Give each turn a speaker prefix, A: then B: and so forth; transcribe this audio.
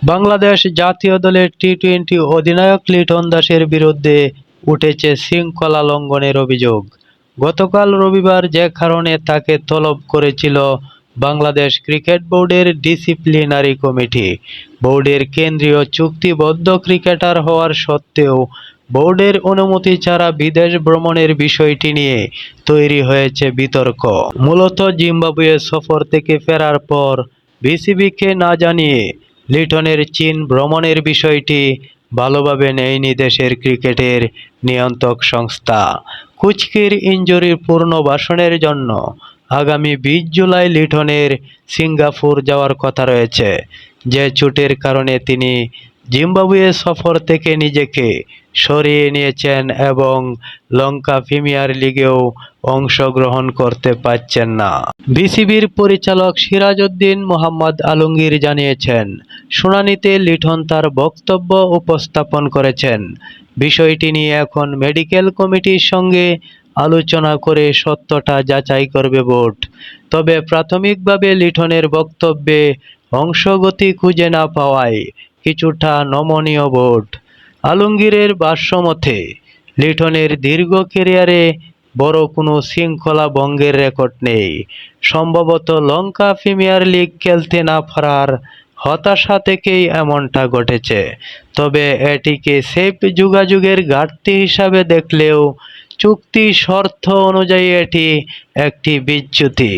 A: বাংলাদেশ জাতীয় দলের টি-টোয়েন্টি অধিনায়ক লিটন দাসের বিরুদ্ধে উঠেছে শৃঙ্খলা লঙ্ঘনের অভিযোগ। গতকাল রবিবার যে কারণে তাকে তলব করেছিল বাংলাদেশ ক্রিকেট বোর্ডের ডিসিপ্লিনারি কমিটি। বোর্ডের কেন্দ্রীয় চুক্তিবদ্ধ ক্রিকেটার হওয়ার সত্ত্বেও বোর্ডের অনুমতি ছাড়া বিদেশ ভ্রমণের বিষয়টি নিয়ে তৈরি হয়েছে বিতর্ক। মূলত জিম্বাবুয়ে সফর থেকে ফেরার পর বিসিবিকে না জানিয়ে লিটনের চীন ভ্রমণের বিষয়টি ভালোভাবে নেয়নি দেশের ক্রিকেটের নিয়ন্ত্রক সংস্থা। কুচকির ইনজুরির পুনর্বাসনের জন্য আগামী 20 জুলাই লিটনের সিঙ্গাপুর যাওয়ার কথা রয়েছে। যে চোটের কারণে তিনি জিম্বাবুয়ে সফর থেকে নিজেকে সরিয়ে নিয়েছেন এবং লঙ্কা প্রিমিয়ার লিগেও অংশগ্রহণ করতে পারছেন না। বিসিবির পরিচালক সিরাজউদ্দিন মোহাম্মদ আলমগীর জানিয়েছেন, শুনানিতে লিটন তার বক্তব্য উপস্থাপন করেছেন। বিষয়টি নিয়ে এখন মেডিকেল কমিটির সঙ্গে আলোচনা করে সত্যতা যাচাই করবে বোর্ড। তবে প্রাথমিকভাবে লিটনের বক্তব্যে অংশগতি খুঁজে না পাওয়ায় কিছুটা নমনীয় বোর্ড। আলমগীরের ভাষ্যমতে, লিটনের দীর্ঘ ক্যারিয়ারে বড় কোনো শৃঙ্খলা ভঙ্গের রেকর্ড নেই। সম্ভবত লঙ্কা প্রিমিয়ার লিগ খেলতে না পারার হতাশা থেকেই এমনটা ঘটেছে। তবে এটিকে সেফ যোগাযোগের ঘাটতি হিসাবে দেখলেও চুক্তি শর্ত অনুযায়ী এটি একটি বিচ্যুতি।